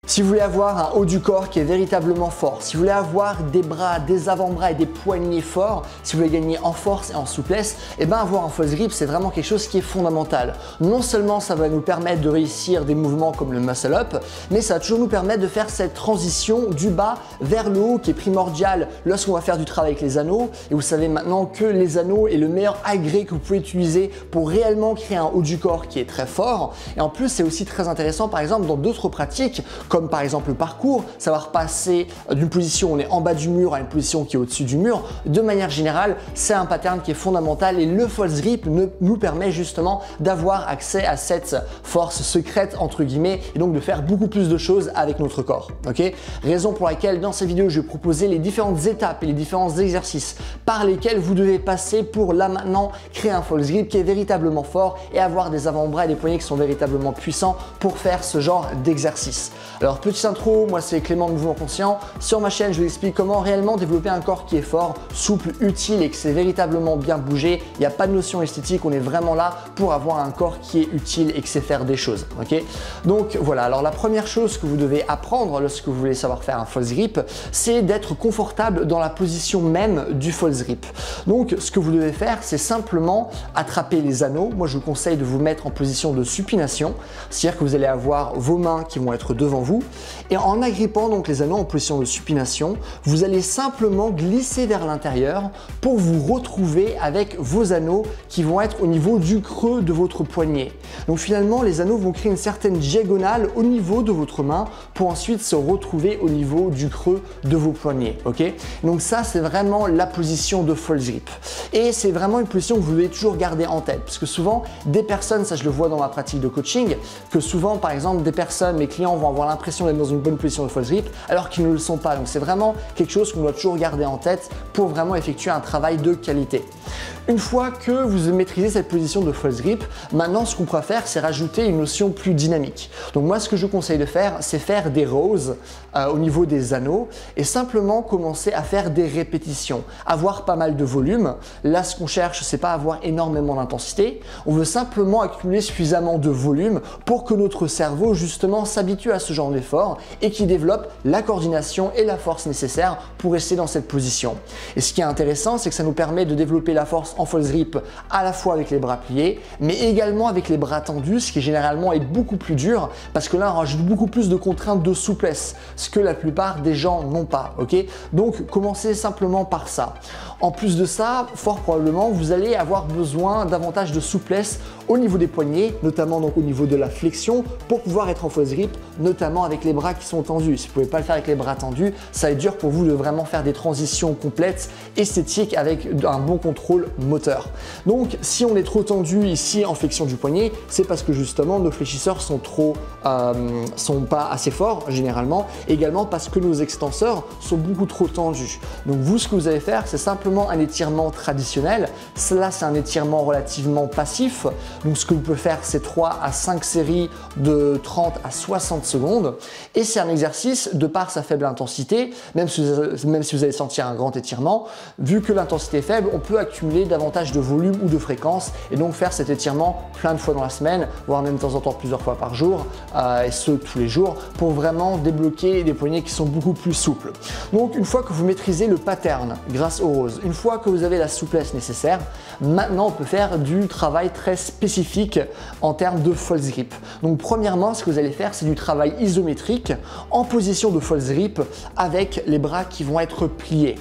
Si vous voulez avoir un haut du corps qui est véritablement fort, si vous voulez avoir des bras, des avant-bras et des poignets forts, si vous voulez gagner en force et en souplesse, et bien avoir un false grip, c'est vraiment quelque chose qui est fondamental. Non seulement ça va nous permettre de réussir des mouvements comme le muscle up, mais ça va toujours nous permettre de faire cette transition du bas vers le haut qui est primordial lorsqu'on va faire du travail avec les anneaux. Et vous savez maintenant que les anneaux est le meilleur agrès que vous pouvez utiliser pour réellement créer un haut du corps qui est très fort. Et en plus, c'est aussi très intéressant par exemple dans d'autres pratiques, comme par exemple le parcours, savoir passer d'une position où on est en bas du mur à une position qui est au-dessus du mur. De manière générale, c'est un pattern qui est fondamental et le false grip nous permet justement d'avoir accès à cette force secrète entre guillemets et donc de faire beaucoup plus de choses avec notre corps. Raison pour laquelle dans cette vidéo, je vais proposer les différentes étapes et les différents exercices par lesquels vous devez passer pour là maintenant créer un false grip qui est véritablement fort et avoir des avant-bras et des poignets qui sont véritablement puissants pour faire ce genre d'exercice. Alors petite intro, moi c'est Clément de Mouvement Conscient. Sur ma chaîne, je vous explique comment réellement développer un corps qui est fort, souple, utile et que c'est véritablement bien bougé. Il n'y a pas de notion esthétique, on est vraiment là pour avoir un corps qui est utile et que sait faire des choses. Donc voilà, alors la première chose que vous devez apprendre lorsque vous voulez savoir faire un false grip, c'est d'être confortable dans la position même du false grip. Donc ce que vous devez faire, c'est simplement attraper les anneaux. Moi je vous conseille de vous mettre en position de supination, c'est-à-dire que vous allez avoir vos mains qui vont être devant vous et en agrippant donc les anneaux en position de supination, vous allez simplement glisser vers l'intérieur pour vous retrouver avec vos anneaux qui vont être au niveau du creux de votre poignet. Donc finalement, les anneaux vont créer une certaine diagonale au niveau de votre main pour ensuite se retrouver au niveau du creux de vos poignets. Donc ça, c'est vraiment la position de false grip. Et c'est vraiment une position que vous devez toujours garder en tête parce que souvent, des personnes, ça je le vois dans ma pratique de coaching, que souvent par exemple des personnes, mes clients vont avoir l'impression d'être dans une bonne position de false grip alors qu'ils ne le sont pas. Donc c'est vraiment quelque chose qu'on doit toujours garder en tête pour vraiment effectuer un travail de qualité. Une fois que vous maîtrisez cette position de false grip, maintenant ce qu'on pourra faire, c'est rajouter une notion plus dynamique. Donc moi ce que je vous conseille de faire, c'est faire des rows au niveau des anneaux et simplement commencer à faire des répétitions, avoir pas mal de volume. Là ce qu'on cherche, c'est pas avoir énormément d'intensité, on veut simplement accumuler suffisamment de volume pour que notre cerveau justement s'habitue à ce genre d'effort et qui développe la coordination et la force nécessaires pour rester dans cette position. Et ce qui est intéressant, c'est que ça nous permet de développer la force en false grip à la fois avec les bras pliés, mais également avec les bras tendus, ce qui généralement est beaucoup plus dur parce que là, on rajoute beaucoup plus de contraintes de souplesse, ce que la plupart des gens n'ont pas. Donc, commencez simplement par ça. En plus de ça, fort probablement, vous allez avoir besoin davantage de souplesse au niveau des poignets, notamment donc au niveau de la flexion, pour pouvoir être en false grip, notamment avec les bras qui sont tendus. Si vous ne pouvez pas le faire avec les bras tendus, ça va être dur pour vous de vraiment faire des transitions complètes, esthétiques, avec un bon contrôle moteur. Donc, si on est trop tendu ici en flexion du poignet, c'est parce que justement nos fléchisseurs sont pas assez forts généralement, également parce que nos extenseurs sont beaucoup trop tendus. Donc vous, ce que vous allez faire, c'est simplement un étirement traditionnel. Cela, c'est un étirement relativement passif. Donc ce que vous pouvez faire, c'est 3 à 5 séries de 30 à 60 secondes. Et c'est un exercice, de par sa faible intensité, même si vous allez sentir un grand étirement, vu que l'intensité est faible, on peut accumuler davantage de volume ou de fréquence et donc faire cet étirement plein de fois dans la semaine, voire même de temps en temps plusieurs fois par jour, et ce tous les jours, pour vraiment débloquer des poignets qui sont beaucoup plus souples. Donc une fois que vous maîtrisez le pattern grâce aux roses, une fois que vous avez la souplesse nécessaire, maintenant on peut faire du travail très spécifique en termes de false grip. Donc premièrement, ce que vous allez faire, c'est du travail isométrique en position de false grip avec les bras qui vont être pliés.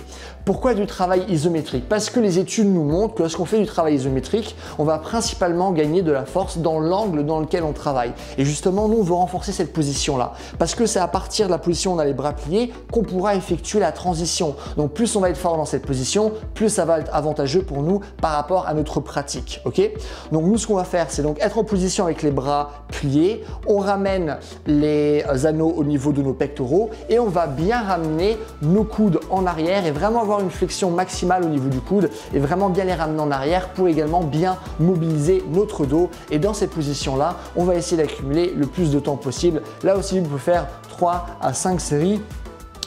Pourquoi du travail isométrique? Parce que les études nous montrent que lorsqu'on fait du travail isométrique, on va principalement gagner de la force dans l'angle dans lequel on travaille. Et justement, nous, on veut renforcer cette position-là. Parce que c'est à partir de la position où on a les bras pliés qu'on pourra effectuer la transition. Donc plus on va être fort dans cette position, plus ça va être avantageux pour nous par rapport à notre pratique. Donc nous, ce qu'on va faire, c'est donc être en position avec les bras pliés. On ramène les anneaux au niveau de nos pectoraux et on va bien ramener nos coudes en arrière et vraiment avoir une flexion maximale au niveau du coude et vraiment bien les ramener en arrière pour également bien mobiliser notre dos. Et dans cette position-là, on va essayer d'accumuler le plus de temps possible. Là aussi, vous pouvez faire 3 à 5 séries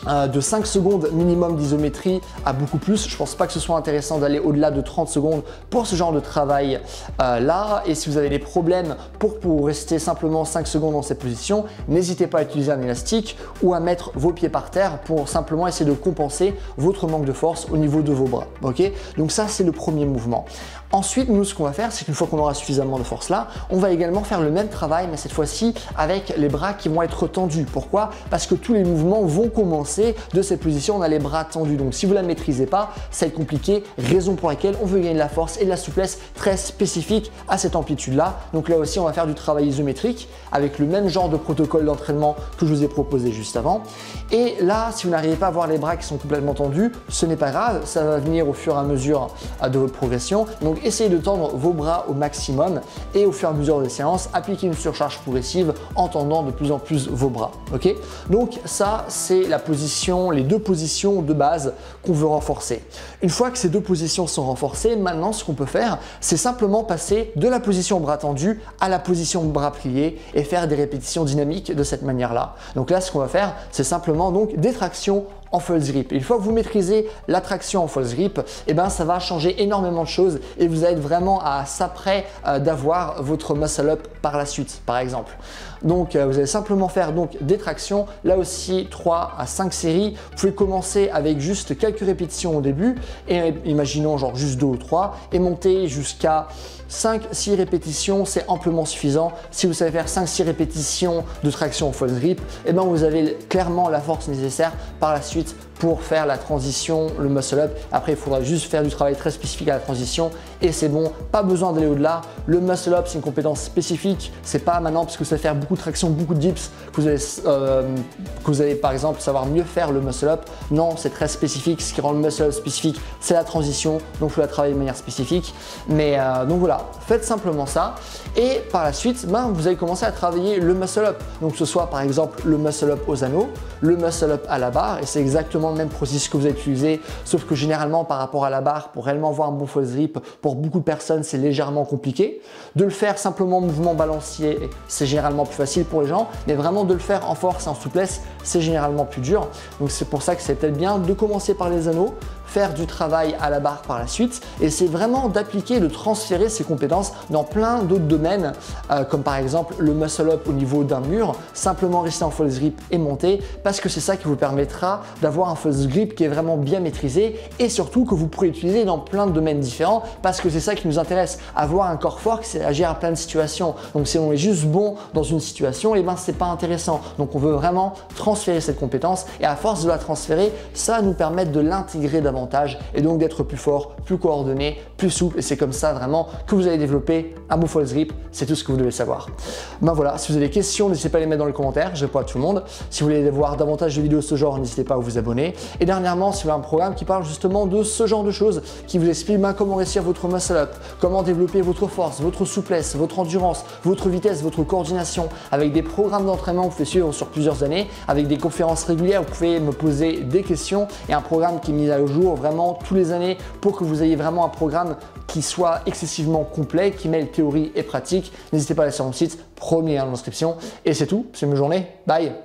de 5 secondes minimum d'isométrie à beaucoup plus. Je ne pense pas que ce soit intéressant d'aller au-delà de 30 secondes pour ce genre de travail là. Et si vous avez des problèmes pour rester simplement 5 secondes dans cette position, n'hésitez pas à utiliser un élastique ou à mettre vos pieds par terre pour simplement essayer de compenser votre manque de force au niveau de vos bras. Ok, donc ça c'est le premier mouvement. Ensuite, nous, ce qu'on va faire, c'est qu'une fois qu'on aura suffisamment de force là, on va également faire le même travail, mais cette fois-ci avec les bras qui vont être tendus. Pourquoi? Parce que tous les mouvements vont commencer de cette position, on a les bras tendus. Donc si vous ne la maîtrisez pas, ça va être compliqué, raison pour laquelle on veut gagner de la force et de la souplesse très spécifique à cette amplitude-là. Donc là aussi, on va faire du travail isométrique avec le même genre de protocole d'entraînement que je vous ai proposé juste avant. Et là, si vous n'arrivez pas à avoir les bras qui sont complètement tendus, ce n'est pas grave, ça va venir au fur et à mesure de votre progression. Donc essayez de tendre vos bras au maximum et au fur et à mesure des séances, appliquez une surcharge progressive en tendant de plus en plus vos bras. Ok, donc ça c'est la position, les deux positions de base qu'on veut renforcer. Une fois que ces deux positions sont renforcées, maintenant ce qu'on peut faire, c'est simplement passer de la position bras tendu à la position bras pliés et faire des répétitions dynamiques de cette manière-là. Donc là, ce qu'on va faire, c'est simplement donc des tractions en false grip. Et une fois que vous maîtrisez la traction en false grip, eh ben, ça va changer énormément de choses et vous allez être vraiment à ça près d'avoir votre muscle up par la suite, par exemple. Donc, vous allez simplement faire donc des tractions, là aussi 3 à 5 séries. Vous pouvez commencer avec juste quelques répétitions au début et imaginons genre juste 2 ou 3 et monter jusqu'à 5-6 répétitions, c'est amplement suffisant. Si vous savez faire 5-6 répétitions de traction en false grip, eh ben vous avez clairement la force nécessaire par la suite pour faire la transition, le muscle up. Après, il faudra juste faire du travail très spécifique à la transition et c'est bon, pas besoin d'aller au-delà. Le muscle up, c'est une compétence spécifique. C'est pas maintenant parce que vous savez faire beaucoup de traction, beaucoup de dips que vous allez par exemple savoir mieux faire le muscle up. Non, c'est très spécifique. Ce qui rend le muscle up spécifique, c'est la transition. Donc, il faut la travailler de manière spécifique. Mais donc voilà, faites simplement ça et par la suite, ben, vous allez commencer à travailler le muscle up. Donc, que ce soit par exemple le muscle up aux anneaux, le muscle up à la barre et c'est exactement le même processus que vous avez utilisé, sauf que généralement par rapport à la barre, pour réellement avoir un bon false grip, pour beaucoup de personnes, c'est légèrement compliqué. De le faire simplement en mouvement balancier, c'est généralement plus facile pour les gens, mais vraiment de le faire en force et en souplesse, c'est généralement plus dur. Donc c'est pour ça que c'est peut-être bien de commencer par les anneaux, faire du travail à la barre par la suite et c'est vraiment d'appliquer, de transférer ces compétences dans plein d'autres domaines comme par exemple le muscle up au niveau d'un mur, simplement rester en false grip et monter parce que c'est ça qui vous permettra d'avoir un false grip qui est vraiment bien maîtrisé et surtout que vous pourrez utiliser dans plein de domaines différents parce que c'est ça qui nous intéresse, avoir un corps fort qui sait agir à plein de situations. Donc si on est juste bon dans une situation, et ben c'est pas intéressant. Donc on veut vraiment transférer cette compétence et à force de la transférer, ça va nous permettre de l'intégrer davantage et donc d'être plus fort, plus coordonné, plus souple et c'est comme ça vraiment que vous allez développer un bon false grip, c'est tout ce que vous devez savoir. Ben voilà, si vous avez des questions, n'hésitez pas à les mettre dans les commentaires, je réponds à tout le monde. Si vous voulez voir davantage de vidéos de ce genre, n'hésitez pas à vous abonner. Et dernièrement, si vous avez un programme qui parle justement de ce genre de choses, qui vous explique comment réussir votre muscle up, comment développer votre force, votre souplesse, votre endurance, votre vitesse, votre coordination, avec des programmes d'entraînement que vous pouvez suivre sur plusieurs années, avec des conférences régulières, vous pouvez me poser des questions et un programme qui est mis à jour vraiment tous les années pour que vous ayez vraiment un programme qui soit excessivement complet, qui mêle théorie et pratique. N'hésitez pas à aller sur mon site, premier lien dans l'inscription. Et c'est tout, c'est une journée. Bye!